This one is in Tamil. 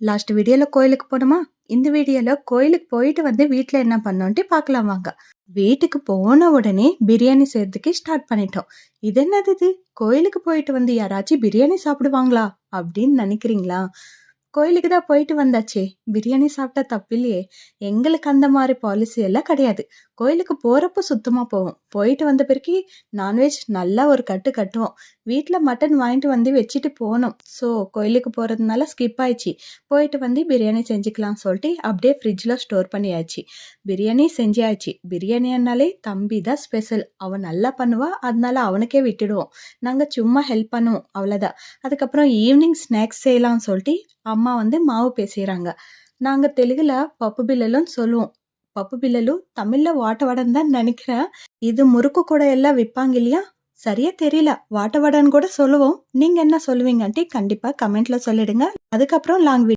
லாஸ்ட் வீடியோல கோயிலுக்கு போனோமா? இந்த வீடியோல கோயிலுக்கு போயிட்டு வந்து வீட்ல என்ன பண்ணோன்ட்டு பார்க்கலாம் வாங்க. வீட்டுக்கு போன உடனே பிரியாணி செய்றதுக்கு ஸ்டார்ட் பண்ணிட்டோம். இது என்னது இது? கோயிலுக்கு போயிட்டு வந்து யாராச்சும் பிரியாணி சாப்பிடுவாங்களா? அப்படின்னு நினைக்கிறீங்களா? கோயிலுக்கு தான் போயிட்டு வந்தாச்சே! பிரியாணி சாப்பிட்டா தப்பில்லையே! எங்களுக்கு அந்த மாரி பாலிசி எல்லாம் கிடையாது. கோயிலுக்கு போறப்போ சுத்தமா போவோம். போயிட்டு வந்த பிறகு நான்வெஜ் நல்லா ஒரு கட்டு கட்டுவோம். வீட்ல மட்டன் வாங்கிட்டு வந்து வச்சுட்டு போனோம். ஸோ கோயிலுக்கு போறதுனால ஸ்கிப் ஆயிடுச்சு. போயிட்டு வந்து பிரியாணி செஞ்சுக்கலாம்னு சொல்லிட்டு அப்படியே ஃப்ரிட்ஜ்ல ஸ்டோர் பண்ணியாச்சு. பிரியாணி செஞ்சாச்சு. பிரியாணினாலே தம்பி தான் ஸ்பெஷல். அவன் நல்லா பண்ணுவா. அதனால அவனுக்கே விட்டுடுவோம். நாங்க சும்மா ஹெல்ப் பண்ணுவோம். அவ்வளோதான். அதுக்கப்புறம் ஈவினிங் ஸ்நாக்ஸ் செய்யலாம்னு சொல்லிட்டு அம்மா வந்து மாவு பேசுறாங்க. நாங்க தெலுங்குல பப்பு பில்லலுன்னு சொல்லுவோம். பப்பு பில்லலு தமிழ்ல வாட்ட வடன்னு தான் நினைக்கிறேன். இது முறுக்கு கூட எல்லாம் விப்பாங்க இல்லையா? சரியா தெரியல. வாட்ட வடன்னு கூட சொல்லுவோம். நீங்க என்ன சொல்லுவீங்கன்ட்டு கண்டிப்பா கமெண்ட்ல சொல்லிடுங்க. அதுக்கப்புறம் லாங்